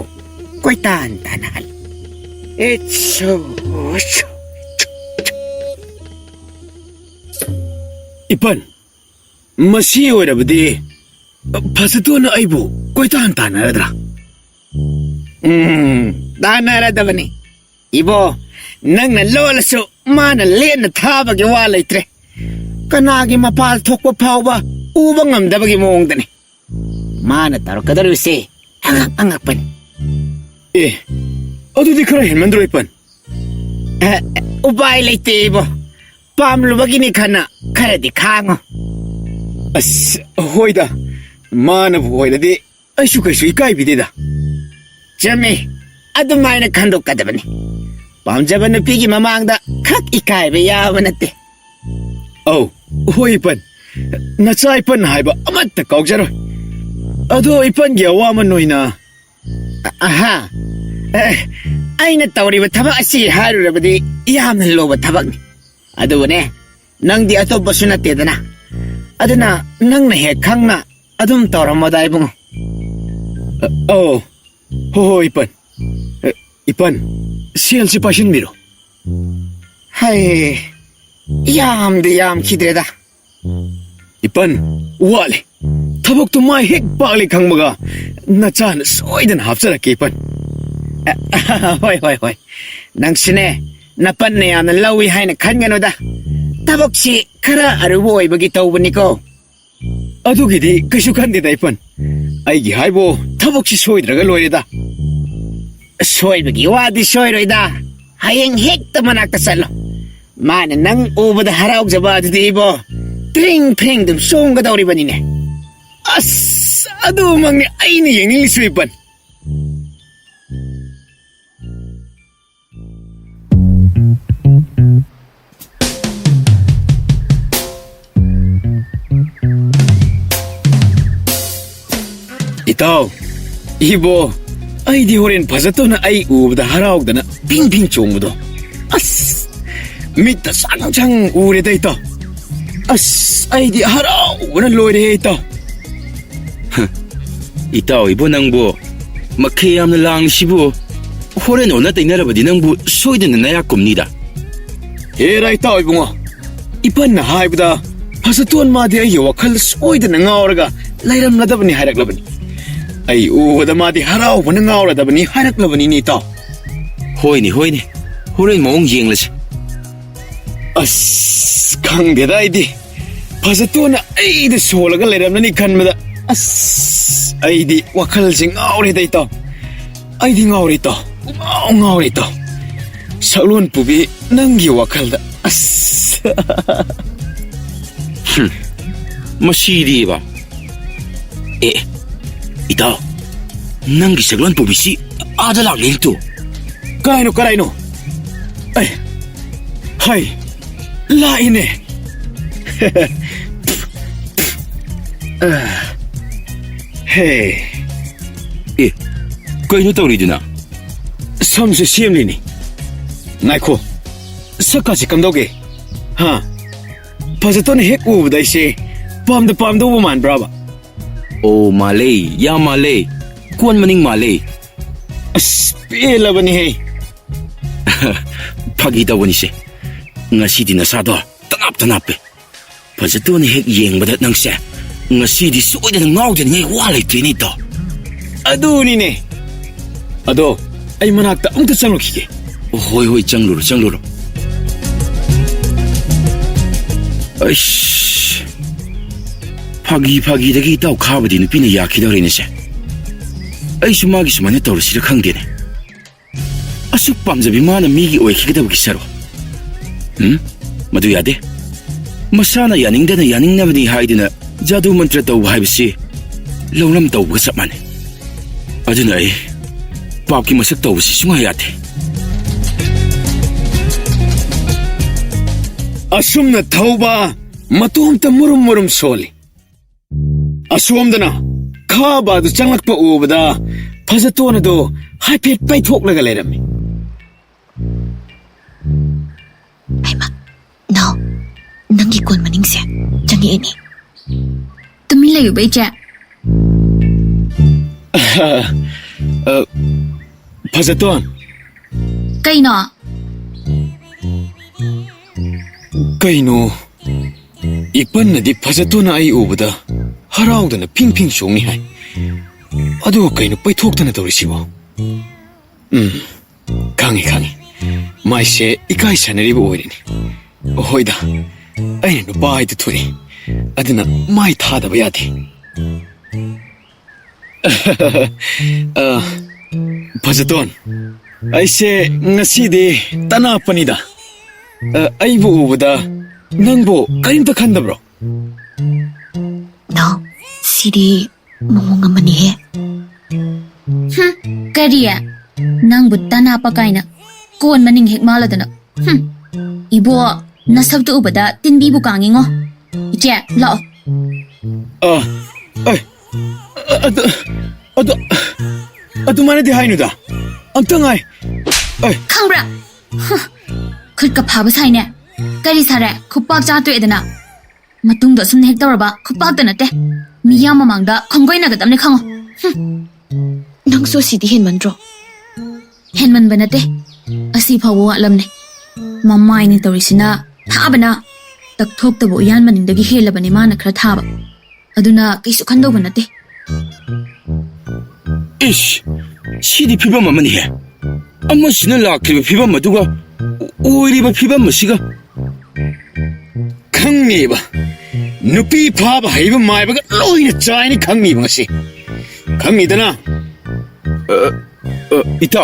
ꯀꯣꯏꯇꯥꯟ ꯇꯥꯟꯅꯍꯜꯂꯤ 이판 मसी ओइरबदि फसतोना अइबु कोइतान तानरद्रा तानरदबनी इबो नंगना लोलसु माना लेन थाबगे वा लेत्रे कनागी मपाल थोकपा फावबा उबा ngamdabagi मोंगदनी माना तरकदरुसे angakpan ए अदुदि खरा हेनमंद्रो इपन उपाय लेते इबो पामलुबगिनी खना खरदि खांगो अस होइदा मानबु होइददि अइसु कैसु इकाइबिदेदा चमे अदुमाइना खंदोकदबनी पामजब नुपीगी ममांगदा खक इकाइबे याबा नते औ होइ इपन नचा इपन हाइबा अमत्ता काउजरो अदो इपन गे अवामन नोइना आहा अइना तौरिबा थबक असि हारुरबदि यामना लोबा थबकनी अदुने नंगदि अतोब्बसु नतेदना अदुना नंगना हे खंगना अदुम तौरमदा इबुंगो औ हो इपन इपन ꯁꯦꯜꯁꯤ ꯄꯥꯏꯁꯤꯟꯕꯤꯔꯣ ꯍꯩ ꯌꯥꯝꯗꯤ ꯌꯥꯝꯈꯤꯗ꯭ꯔꯦꯗ 이빤 와래 타복도 마이 핵 빨리 강마가 나짜는 소이든 합사랄게 이빤 ꯍꯣꯏ ꯅꯪꯁꯤꯅꯦ ꯅꯄꯟꯅ ꯌꯥꯝꯅ ꯂꯧꯏ ꯍꯥꯏꯅ ꯈꯟꯒꯅꯨꯗ ꯊꯕꯛꯁꯤ ꯈꯔ ꯑꯔꯨꯕ ꯑꯣꯏꯕꯒꯤ ꯇꯧꯕꯅꯤꯀꯣ ꯑꯗꯨꯒꯤꯗꯤ ꯀꯩꯁꯨ ꯈꯟꯗꯦꯗ 이빤 ꯑꯩꯒꯤ ꯍꯥꯏꯕꯨ ꯊꯕꯛꯁꯤ ꯁꯣꯏꯗ꯭ꯔꯒ ꯂꯣꯏꯔꯦꯗ ꯁꯣꯏꯕꯒꯤ ꯋꯥꯗꯤ ꯁꯣꯏꯔꯣꯏꯗ ꯍꯌꯦꯡ ꯍꯦꯛꯇ ꯃꯅꯥꯛꯇ ꯆꯠꯂꯣ ꯃꯥꯅ ꯅꯪ ꯎꯕꯗ ꯍꯔꯥꯎꯖꯕ ꯑꯗꯨꯗꯤ ꯏꯕꯣ ꯇ꯭ꯔꯤꯡ ꯐ꯭ꯔꯤꯡ ꯑꯗꯨꯝ ꯆꯣꯡꯒꯗꯧꯔꯤꯕꯅꯤꯅꯦ ꯑꯁ ꯑꯗꯨꯃꯛꯅꯤ ꯑꯩꯅ ꯌꯦꯡꯅꯤꯡꯂꯤꯁꯨ 이빤 이따오 이보 아이디 호렌 버섯도나 아이 우보다 하라옥다나 핑핑 종무도 아스 밑다 쌍창 우레다 있다 아스 아이디 하라옥나 로이레 있다 이따오 이보 낭부 막해 얌나 랑시부 호렌 오나 떼나라버디 낭부 소이드는 나야 겁니다 에라 있다 이봉아 이판나 하이보다 버섯도한 마디 아이 와칼 소이드나 나오라가 라이람 나다버니 하락라버니 아이 우보다 마디 하라옥나 나오라다버니 하락라버니 니따 호이니 호렌 몽 잉글리시 아스 강대다 아이디 버섯도나 아이디 소라가 라이람나니 칸마다 아스 아이디 와칼지 나오레다 있다 아이디 나오레 있다 나오레 있다 살론 부비 낭기 와칼다 아스 마시리바 에 이따 낭기 색란 뽑이시 아들랑 렌투 까이노 아이 하이 라이네 헤이 에 그이노 떠오리드나 섬수 시엠리니 나이코 석까지 감독이 하 버섯도는 핵 우부다이시 빰도 우만 브라바 오 말레이 야 말레이 권 마닝 말레이 아스 삐엘라바니 헤이 파기다 보니시 ngasi디 나사도 따납따납해 버섯도는 핵 잉보다 낭세 ngasi디 소이드는 나오더니 와레 되니또 아두니네 아도 아이 만학다 엉터 짱로키게 호이 짱루로 아이씨 파기되기 있다고 가버디 눈빛이 약히더리네세 아이씨 마기수만 했다고 시작한게네 아쑥 밤잡이 많은 미기 오해키게다 보기사로 응? 마두야 돼? 마사나 야닝데나 야닝나버니 하이드나 자두 만트라 떠우 하이브시 러우람 떠우가 sap만해 아주나 이 밥기 마삭 떠우시 숭아야 돼 아숨나 타우바 마토함타 무름무름 소리 아수엄다나 카바도 짱락바 우보다 버섯도나도 하이핏 빠이톡라가 레람미 Ayma, no, nanggi kon maningse, jangi ini. Tumin layo ba ije? 버섯돈 Kaino? 그이노 이번나디 버섯도나 아이 우보다 하라우다나 핑핑 종이 하이 아도 그이노 빠이톡다나 도리시보 강해 마이세 이카이 사내리보 오이리니 호이다 아이는 바이드 투리 아드나 마이 타다바 야디 버섯돈 아이세 ngasi디 따나빠니다 아이보 우보다 낭보 까림다 칸다브로 No, sidi mumung amani he. Kariya, nang butta na pa kaina. Kuwan maning hikmaladana. Ibo, nasabto ubada tinbi bukangi ngo. Ije, lao. 아도 만에디 하이누다 암땅아이 Kangbra! Kutka paba saine. Kari sare, kupak jato edana. Matungdo sumne hek tawraba, kupak da nate. Miya mamangda, konggoy nagadamne kango. Nang so sidi hin mandro. Henman ba nate? ꯑꯁꯤ ꯐꯥꯎꯕ ꯋꯥꯠꯂꯝꯅꯦ ꯃꯃꯥꯏꯅꯤ ꯇꯧꯔꯤꯁꯤꯅ ꯊꯥꯕꯅ ꯇꯛꯊꯣꯛꯇꯕ ꯎꯌꯥꯟ ꯃꯅꯤꯡꯗꯒꯤ ꯍꯦꯜꯂꯕꯅꯤ ꯃꯥꯅ ꯈꯔ ꯊꯥꯕ ꯑꯗꯨꯅ ꯀꯩꯁꯨ ꯈꯟꯗꯧꯕ ꯅꯠꯇꯦ ꯏꯁ 시디 피범 어머니해 엄마씨는 락리브 피범 어두가 오이리브 피범 뭐시가 ꯈꯪꯉꯤꯕ ꯅꯨꯄꯤ ꯐꯥꯕ ꯍꯩꯕ ꯃꯥꯏꯕꯒ ꯂꯣꯏꯅ ꯆꯥꯏꯅꯤ ꯈꯪꯉꯤꯕ ꯉꯁꯤ ꯈꯪꯉꯤꯗꯅ 이따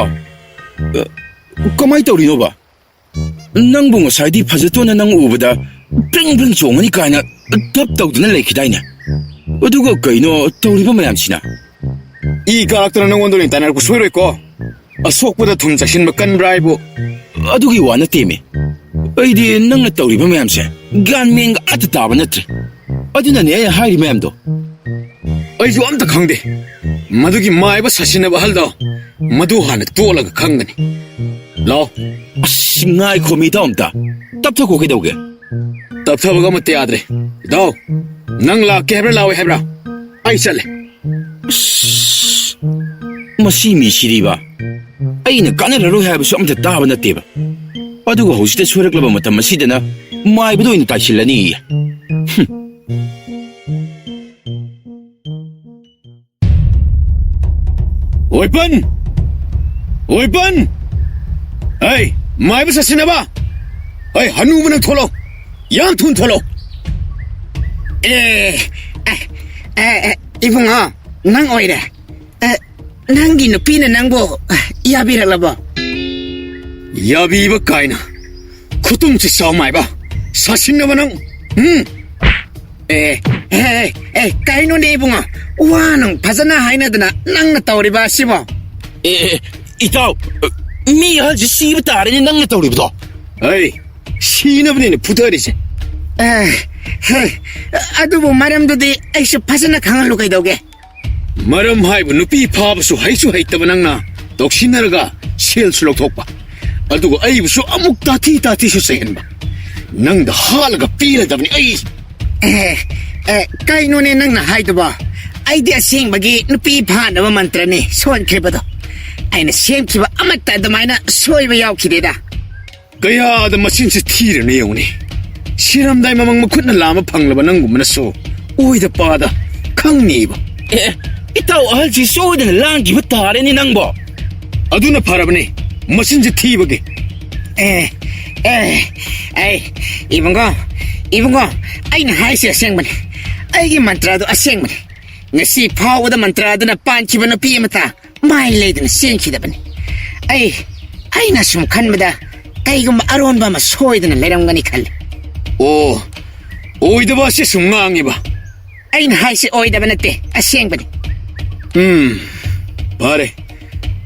그마이 떠오리노바 낭봉 사이디 파즈토나 낭 우보다 뺑뺑 종원이 까이나 덥덕드는 레키다이네 어두가 까이노 떠오리바 마얌시나 이 가락들은 원돌린 따나고 소리로 있고 속보다 둠작신 먹간 브라이브 어두기 와나 때문에 어이디 낭나 떠오리바 마얌세 간맹가 아트 따바 너트리 어디나 내 하이리 마얌도 ꯑꯩꯁꯨ ꯑꯝꯇ ꯈꯪꯗꯦ ꯃꯗꯨꯒꯤ ꯃꯥꯏꯕ ꯁꯥꯁꯤꯟꯅꯕ ꯑꯍꯜꯗꯣ ꯃꯗꯨ ꯍꯥꯟꯅ ꯇꯣꯜꯂꯒ ꯈꯪꯒꯅꯤ ꯂꯥꯛꯑꯣ 아씨 나이 코미다 없다 답답 고개 도게 ꯇꯞꯊꯕꯒ ꯑꯃꯠꯇ ꯌꯥꯗ꯭ꯔꯦ ꯏꯇꯥꯎ ꯅꯪ ꯂꯥꯛꯀꯦ ꯍꯥꯏꯕ꯭ꯔꯥ ꯂꯥꯛꯑꯣꯏ ꯍꯥꯏꯕ꯭ꯔꯥ ꯑꯩ ꯆꯠꯂꯦ मसी मिसिरीबा ꯑꯩꯅ ꯀꯥꯟꯅꯔꯔꯣꯏ ꯍꯥꯏꯕꯁꯨ ꯑꯝꯇ ꯇꯥꯕ ꯅꯠꯇꯦꯕ ꯑꯗꯨꯒ ꯍꯧꯖꯤꯛꯇ ꯁꯣꯏꯔꯛꯂꯕ ꯃꯇꯝ ꯑꯁꯤꯗꯅ ꯃꯥꯏꯕꯗ ꯑꯣꯏꯅ ꯇꯥꯏꯁꯤꯜꯂꯅꯤ 오이펀! 오이펀! 에이, 마이브 사시나봐! 에이, 한우분은 톨로! 양툰 톨로! 이봉아 난 오이래 낭기 누피는 낭보 야비랄라봐 야비이바 까이나 쿠tum치 싸우마이바 사시나봐 낭 까이노네 이봉아 와는 바자나 하이나드나 낭나 따오리바 시보 이따 미할지 씨부 따르니 낭나 떠오리부터 에이, 시나분이는 부더리지 아두보 마렴도디 에이쇼 바자나 강할로 가이도게 마름 하이브 누피 파브수 하이수 하이따바 낭나 독신나라가 실수록 독바 아두고 아이브수 아묵 다티 수생hen바 낭다 하라가 삐라다보니 에이 까이노네 낭나 하이도바 아이디어 시행박이 누피 파나바 만트라네 소원크리바도 아이나 시행키바 아마따 아드마이나 소이바 야우키데다 그야다 마신스 티르 내용니 시람다이 마망 굿나 라마 팡라바 낭구마나소 오이다 빠다 강니바 이따 알지 쏘이드는 랑기부 따르니 낭보 아두나 바라바네 마신스 티바게 이봉거 아이나 하이시 아시행바네 아이기 만트라도 아시행바네 ngasi phawda mantra dana panchiba na pimata mai leidna senkidabani ai na sum khanbada kaigum aron ba ma soidna leramgani khal 오 오이다 바시 숭앙이바 ai na haisi oidaba natte asengbani 바레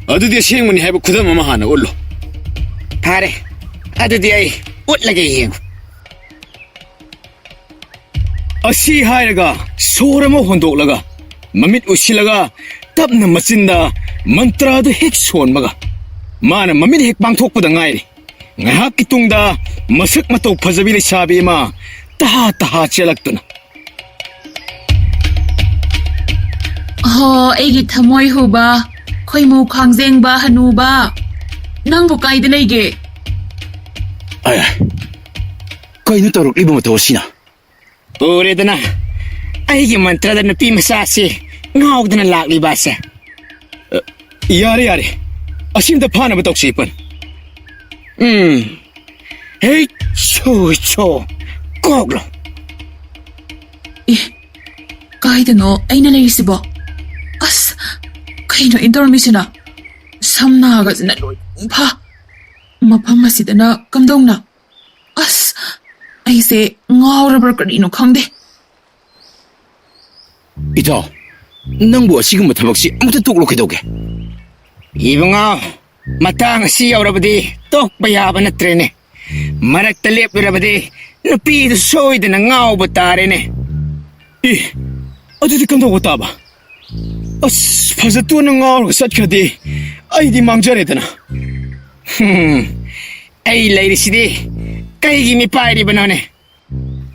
아두디 시행문이 해보 그다 마마 하나 올로 phare adudi ai utlage yeng 아시 하이라가 소라마 혼독라가 마밋 우실라가 답나 마신다 만트라도 핵 소원마가 마나 마밋 핵 방톡보다 nga이리 nga학기 뚱다 마석 마톡 파자비리 사비마 따하 чел락ตุ나 ꯑꯩꯒꯤ ꯊꯃꯣꯏ ꯍꯨꯕ ꯈꯣꯏꯃꯨ ꯈꯥꯡꯖꯦꯡꯕ ꯍꯅꯨꯕ ꯅꯪꯕꯨ ꯀꯥꯏꯗ ꯂꯩꯒꯦ 아야 거이는 떠오르리부 못하시나 uredana aigi mantra da nupi masasi ngawdana lakli basa 야레 아심다 파나바 독시뻔 hey cho goglo ꯀꯥꯏꯗꯅꯣ ꯑꯩꯅ ꯂꯩꯔꯤꯁꯤꯕꯣ ꯑꯁ ꯀꯩꯅꯣ ꯏꯟꯇꯔꯃꯤꯁꯤꯅ ꯁꯝꯅꯥꯒꯁꯤꯅ ꯂꯣꯏ ꯐꯥ ꯃꯐꯝ ꯑꯁꯤꯗꯅ ꯀꯝꯗꯧꯅ ꯑꯁ ꯑꯩꯁꯦ ꯉꯥꯎꯔꯕ꯭ꯔꯥ ꯀꯔꯤꯅꯣ ꯈꯪꯗꯦ 이따 낭보 지금 타박시 아무튼 똑록해 도게 이봉아 matang si yaurabadi tokpa yaba natrene marakta lepirabadi nupidu soidana ngawba tarene 이 어디디 깜다고 따봐 아스 파자뚜나 ngaur가 삿카디 아이디 망자레다나 ai leirisiди kaigi mi pairibanone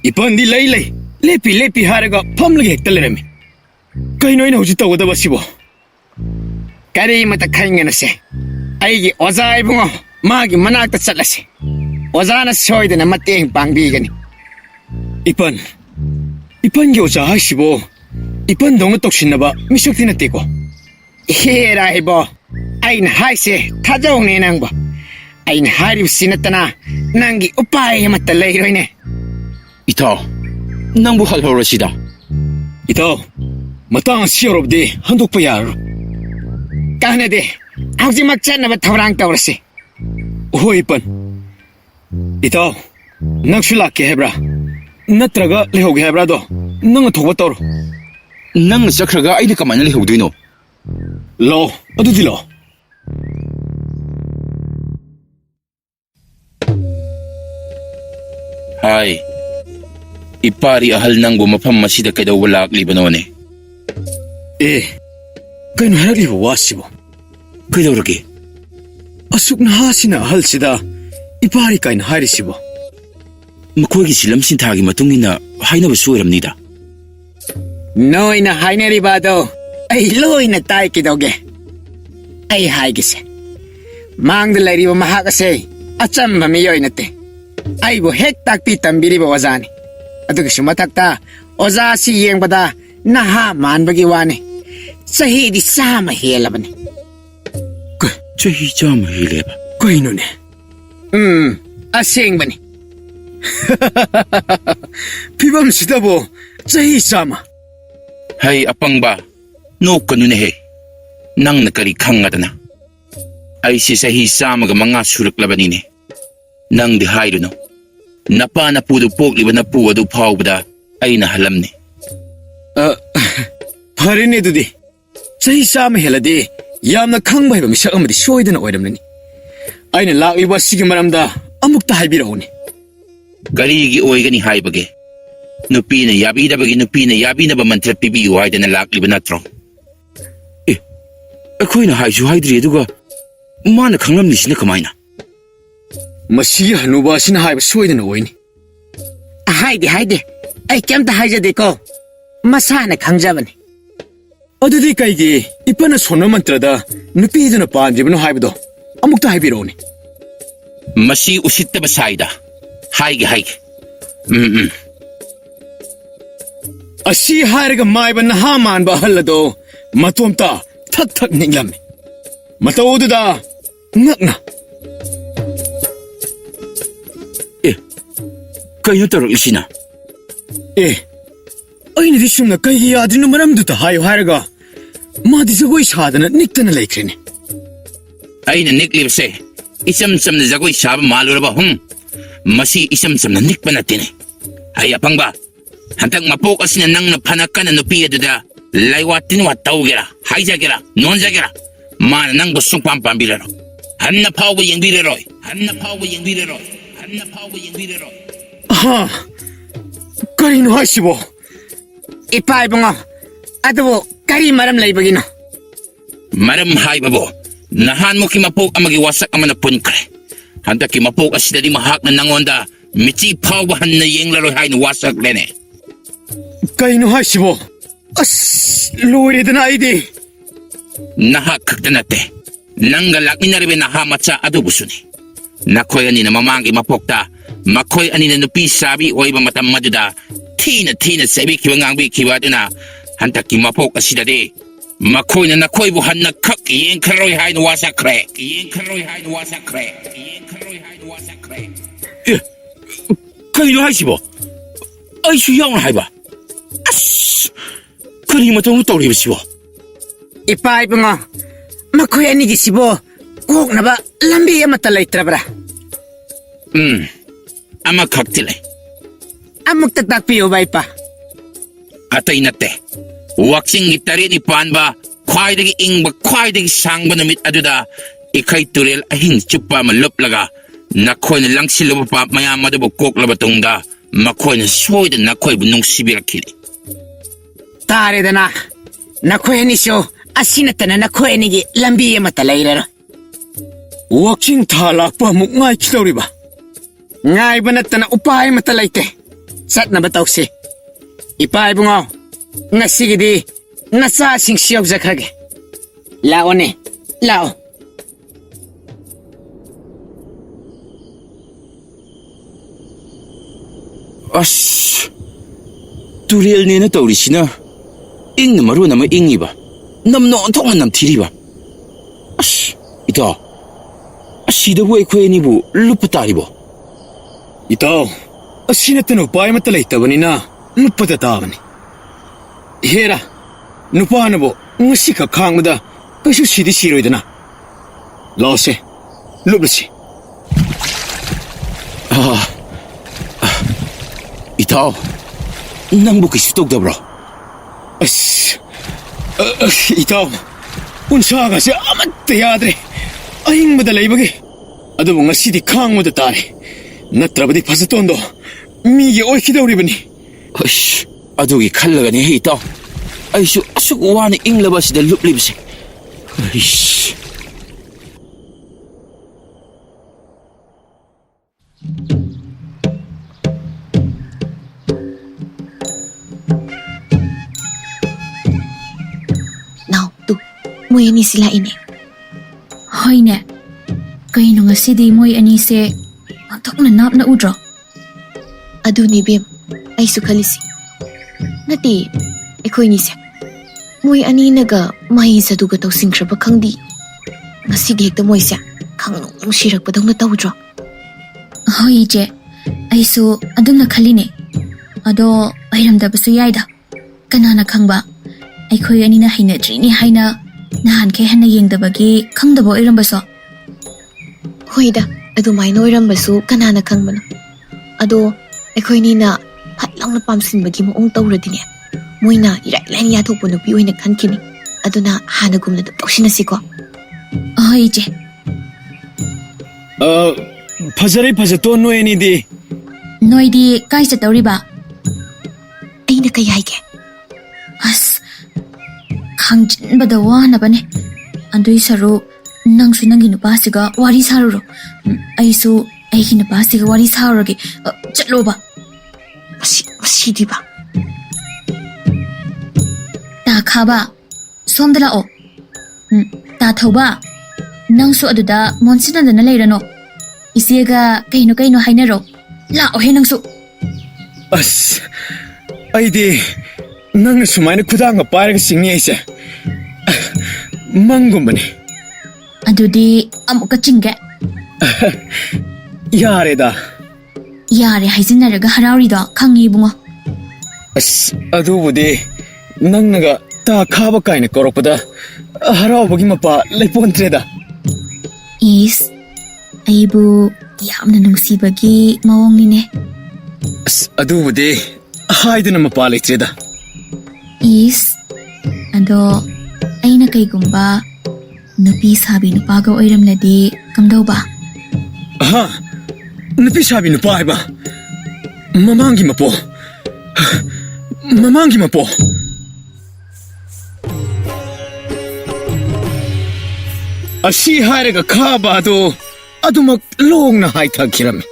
이번디 레이레이 레피 하라가 펌르게 했달래라미 까이노이나 호지 따고다바시보 kari mata khainganase aigi oza ibungo ꯃꯥꯒꯤ ꯃꯅꯥꯛꯇ ꯆꯠꯂꯁꯤ ꯑꯣꯖꯥꯅ ꯁꯣꯏꯗꯅ ꯃꯇꯦꯡ ꯄꯥꯡꯕꯤꯒꯅꯤ 이판기 오자 하시보 이판 동을 떡신나봐 미석티 나떼고 ꯍꯦꯔꯥ ꯏꯕꯣ ꯑꯩꯅ ꯍꯥꯏꯁꯦ ꯊꯥꯖꯧꯅꯦ ꯅꯪꯕꯣ ꯑꯩꯅ ꯍꯥꯏꯔꯤꯕꯁꯤ ꯅꯠꯇꯅ ꯅꯪꯒꯤ ꯎꯄꯥꯏ ꯑꯃꯠꯇ ꯂꯩꯔꯣꯏꯅꯦ 이타, 낭부 할허러시다. 이따 마땅한 시어럽디 한독부 야로 ꯀꯥꯟꯅꯗꯦ ꯍꯧꯖꯤꯛꯃꯛ ꯆꯠꯅꯕ ꯊꯧꯔꯥꯡ ꯇꯧꯔꯁꯤ 호 이판 이따 낚시 락게 해브라 너트라가 레호게 해브라도 너가 도바 떠로 낭 짝크라가 아이디 까마냐 리호드이노. 로 어두디 로 하이, 이빨이 ahal 낭부 마팜 마시다 kaidaw wala libanone. 에 그이노 해라리보 와시보 Kaidaw 아숙나 하시나 할시다 이파리 까인 하리시보 makoy silam sintagi matungina hainaba suiramnida. ꯅꯣꯏꯅ ꯍꯥꯏꯅꯔꯤꯕ ꯑꯗꯣ ꯑꯩ ꯂꯣꯏꯅ ꯇꯥꯏ ꯀꯩꯗꯧꯒꯦ ꯑꯩ ꯍꯥꯏꯒꯦꯁꯦ ꯃꯥꯡꯗ ꯂꯩꯔꯤꯕ ꯃꯍꯥꯛ ꯑꯁꯦ ꯑꯆꯝꯕ ꯃꯤꯑꯣꯏ ꯅꯠꯇꯦ ꯑꯩꯕꯨ ꯍꯦꯛ ꯇꯥꯛꯄꯤ ꯇꯝꯕꯤꯔꯤꯕ ꯑꯣꯖꯥꯅꯤ ꯑꯗꯨꯒꯤꯁꯨ ꯃꯊꯛꯇ ꯑꯣꯖꯥ ꯑꯁꯤ ꯌꯦꯡꯕꯗ ꯅꯍꯥ ꯃꯥꯟꯕꯒꯤ ꯋꯥꯅꯤ ꯆꯍꯤꯗꯤ 100 ꯍꯦꯜꯂꯕꯅꯤ Chahi chama hileba. 그이노네 ꯑꯁꯦꯡꯕꯅꯤ 피밤시다보 자이 사마 Hay apangba, no kanune he. Nang nakari kangadana. Ay si sahi samaga mga suraklabanine. Nang di haydo no. Napa na pudo pokliba na puwado pawbada ay nahalamne. 파리네 두디 자이 사마 헬라디 얌나 강바이바 미사 어머디 쇼이드나 오이람느니 아이는 락리바 시기 말함다 아묵다 할비라오니 Garigi oigani haibage. Nupina yabida bagi nupina yabina ba mantra pibi uayda na lakliba natro. Akoy na haiju haidri eduga. Mana kanglam nisina kamaina. 마시기 하누바시나 하이바 쇼이드나 오이니 하이디 ꯑꯩ ꯀꯩꯝꯇ ꯍꯥꯏꯖꯗꯦꯀꯣ ꯃꯁꯥꯅ ꯈꯪꯖꯕꯅꯤ 어디디 까이기 이빠나 손을 만들어다 누피드나 반지브노 하이브도 아묵다 할비라오니 Masi usittaba saida. Haige. 아시 하이르가 마이바 나하만 바할라도 마톰타 탁탁 닝람이 마타오드다 낙나 Kayo taro isina. 에 아이니 리숨나 까이기 아드누 마람두다 하이오 하이르가 마디 저거이 사드나 닉다나 레이크리니 Ay na niklibse. Isam-sam na zagoy saba maluraba Masi isam-sam na nikpa natin eh. Ay apangba. Hantag mapokas na nang napanaka na nupiya duda. Laywatin wa tawgira. Hayjagera. Nonjagera. Mana nang busong pampambilaro. Hanna pawa yung bileroy. 아하 까이노 하시보 이파 이봉어 아두부 까리 마람 레이버기노 Maram hay babo. Nahan mo kimapok ang magiwasak ang manapun kre. Hantag kimapok asida di mahak na nangonda. Michi pawahan na yung laroy hay na wasak lene. 까이노 하시보 아스 로이레드나 아이디 Nahakaktanate. Nanggalak ni naribe nahamatsa adubusuni. Nakoy ani na mamangi mapokta. Makoy ani na nupi sabi o iba matamaduda. Tina sabi kiwangang kiwa na. Hantak kimapok asida di. Makoy na nakoy buhan na kak. Iyeng karoy hay na wasakre. Kayo haisibo. Ay suyang hayba. As. Kani matong utori bisibo. 이파 이봉어 마코이 아니기시보 꼭나바 람비 아마타 레이트라브라 Ama kaktile. 아묵다 딱비요 바이파 Atay nate. Waksing gitari ni Panba. Kwaidagi ingba kwaidagi sangba namit aduda. Ikay turil ahing chupa maluplaga. Nakoy na lang sila pa mayama dabo kok labatongda. Makoy na soy da nakoy bunong sibirakili. 타레다나 나코이 아니쇼 아시나타나 나코이 아니기 람비 아마타 레이라로 왁싱 탈락바 묵마이 키도리바 ngài bên nãy upai mà ta lấy thế, sát na bắt đầu xí, ipai bung ao, ngã xí cái đi, ngã sa sinh siêu ra khắc, lao nè, lao, ꯑꯁ ꯇꯨꯔꯦꯜꯅꯦꯅ ꯇꯧꯔꯤꯁꯤꯅ ꯏꯪꯅ ꯃꯔꯣꯟ ꯑꯃ ꯏꯪꯉꯤꯕ ꯅꯝꯅ ꯑꯣꯟꯊꯣꯛꯅ ꯅꯝꯊꯤꯔꯤꯕ ꯑꯁ ꯏꯇꯥꯎ ꯑꯁꯤꯗꯕꯨ ꯑꯩꯈꯣꯏ ꯑꯅꯤꯕꯨ ꯂꯨꯞꯄ ꯇꯥꯔꯤꯕꯣ ꯏꯇꯥꯎ ꯑꯁꯤ ꯅꯠꯇꯅ ꯎꯄꯥꯏ ꯑꯃꯠꯇ ꯂꯩꯇꯕꯅꯤꯅ ꯂꯨꯞꯄꯗ ꯇꯥꯕꯅꯤ ꯍꯦꯔꯥ ꯅꯨꯄꯥꯅꯕꯨ ꯉꯁꯤꯈꯛ ꯈꯥꯡꯕꯗ ꯀꯩꯁꯨ ꯁꯤꯗꯤ ꯁꯤꯔꯣꯏꯗꯅ ꯂꯥꯛꯑꯣꯁꯦ ꯂꯨꯞꯂꯁꯤ ꯏꯇꯥꯎ ꯅꯪꯕꯨ ꯀꯩꯁꯨ ꯇꯧꯗꯕ꯭ꯔꯣ ꯏꯇꯥꯎ ꯎꯟꯁꯥꯒꯁꯦ ꯑꯃꯠꯇ ꯌꯥꯗ꯭ꯔꯦ ꯑꯍꯤꯡꯕꯗ ꯂꯩꯕꯒꯤ ꯑꯗꯨꯕꯨ ꯉꯁꯤꯗꯤ ꯈꯥꯡꯕꯗ ꯇꯥꯔꯦ ꯅꯠꯇ꯭ꯔꯕꯗꯤ ꯐꯖꯇꯣꯟꯗꯣ ꯃꯤꯒꯤ ꯑꯣꯏꯈꯤꯗꯧꯔꯤꯕꯅꯤ ꯑꯁ ꯑꯗꯨꯒꯤ ꯈꯜꯂꯒꯅꯦ ꯏꯇꯥꯎ ꯑꯩꯁꯨ ꯑꯁꯨꯛ ꯋꯥꯅ ꯏꯪꯂꯕ ꯑꯁꯤꯗ ꯂꯨꯞꯂꯤꯕꯁꯦ ꯑꯩꯁ Nào, tu, môi anh sila ini. ꯍꯣꯏꯅꯦ ꯀꯩꯅꯣ ꯉꯁꯤꯗꯤ ꯃꯣꯏ ꯑꯅꯤꯁꯦ ꯑꯣꯟꯊꯣꯛꯅ ꯅꯥꯞꯅ ꯎꯗ꯭ꯔꯣ Aduni bem, ay sukalisi. Nati, ako'y nise. Moy ani naga mahi sa duga taw singkraba kang di. Ngasi di hekta moy siya, kang nung sirak pa daw na tawdra. ꯍꯣꯏ ꯏꯆꯦ ꯑꯩꯁꯨ ꯑꯗꯨꯝꯅ ꯈꯜꯂꯤꯅꯦ ꯑꯗꯣ ꯑꯣꯏꯔꯝꯗꯕꯁꯨ ꯌꯥꯏꯗ ꯀꯅꯥꯅ ꯈꯪꯕ ꯑꯩꯈꯣꯏ ꯑꯅꯤꯅ ꯍꯩꯅꯗ꯭ꯔꯤꯅꯤ ꯍꯥꯏꯅ ꯅꯍꯥꯟꯈꯩ ꯍꯟꯅ ꯌꯦꯡꯗꯕꯒꯤ ꯈꯪꯗꯕ ꯑꯣꯏꯔꯝꯕꯁꯨ Hoy da, adumay no irambasu kanana kang mano. Ado, ako'y nina hatlang na pamsinbagi mo ong tawradine. Moy na irailan yatok po no piyoy na kankini. Ado na hanagum na daw sinasiko. ꯍꯣꯏ ꯏꯆꯦ ꯐꯖꯔꯦ ꯐꯖꯇꯣꯟ ꯅꯣꯏ ꯑꯅꯤꯗꯤ ꯅꯣꯏꯗꯤ ꯀꯥꯏ ꯆꯠꯇꯧꯔꯤꯕ Ay na kaya ke. ꯑꯁ ꯈꯥꯡꯖꯤꯟꯕꯗ ꯋꯥꯅꯕꯅꯦ ꯑꯗꯨꯏ ꯁꯔꯨꯛ ꯅꯪꯁꯨ ꯅꯪꯒꯤ ꯅꯨꯄꯥꯁꯤꯒ ꯋꯥꯔꯤ ꯁꯥꯔꯨꯔꯣ ꯑꯩꯁꯨ ꯑꯩꯒꯤ ꯅꯨꯄꯥꯁꯤꯒ ꯋꯥꯔꯤ ꯁꯥꯔꯨꯔꯒꯦ ꯆꯠꯂꯣꯕ Masidi ba? ꯇꯥ ꯈꯥꯕ ꯁꯣꯝꯗ ꯂꯥꯛꯑꯣ ꯇꯥ ꯊꯧꯕ ꯅꯪꯁꯨ ꯑꯗꯨꯗ ꯃꯣꯟꯁꯤꯟꯅꯗꯅ ꯂꯩꯔꯅꯣ ꯏꯆꯦꯒ ꯀꯩꯅꯣ ꯍꯥꯏꯅꯔꯣ ꯂꯥꯛꯑꯣꯍꯦ ꯅꯪꯁꯨ ꯑꯁ ꯑꯩꯗꯤ ꯅꯪꯅ ꯁꯨꯃꯥꯏꯅ ꯈꯨꯗꯥꯡꯒ ꯄꯥꯏꯔꯒ ꯆꯤꯡꯅꯤ ꯑꯩꯁꯦ ꯃꯪꯒꯨꯝꯕꯅꯤ ꯑꯗꯨꯗꯤ ꯑꯃꯨꯛꯀ ꯆꯤꯡꯒꯦ ꯌꯥꯔꯦꯗ ꯌꯥꯔꯦ ꯍꯥꯏꯖꯤꯟꯅꯔꯒ ꯍꯔꯥꯎꯔꯤꯗꯣ ꯈꯪꯉꯤ ꯏꯕꯨꯡꯉꯣ ꯑꯁ ꯑꯗꯨꯕꯨꯗꯤ ꯅꯪꯅꯒ ꯇꯥ ꯈꯥꯕ ꯀꯥꯏꯅ ꯀꯧꯔꯛꯄꯗ ꯍꯔꯥꯎꯕꯒꯤ ꯃꯄꯥ ꯂꯩꯄꯣꯟꯇ꯭ꯔꯦꯗ ꯏꯁ ꯑꯩꯕꯨ ꯌꯥꯝꯅ ꯅꯨꯡꯁꯤꯕꯒꯤ ꯃꯑꯣꯡꯅꯤꯅꯦ ꯑꯁ ꯑꯗꯨꯕꯨꯗꯤ ꯍꯥꯏꯗꯅ ꯃꯄꯥ ꯂꯩꯇ꯭ꯔꯦꯗ ꯏꯁ ꯑꯗꯣ ꯑꯩꯅ ꯀꯩꯒꯨꯝꯕ ꯅꯨꯄꯤ ꯁꯥꯕꯤ ꯅꯨꯄꯥꯒ ꯑꯣꯏꯔꯝꯂꯗꯤ ꯀꯝꯗꯧꯕ ꯑꯍꯥ ꯅꯨꯄꯤ ꯁꯥꯕꯤ ꯅꯨꯄꯥ ꯍꯥꯏꯕ ꯃꯃꯥꯡꯒꯤ ꯃꯄꯣ ꯑꯁꯤ ꯍꯥꯏꯔꯒ ꯈꯥꯕ ꯑꯗꯣ ꯑꯗꯨꯃꯛ ꯂꯣꯡꯅ ꯍꯥꯏꯊꯈꯤꯔꯝꯃꯤ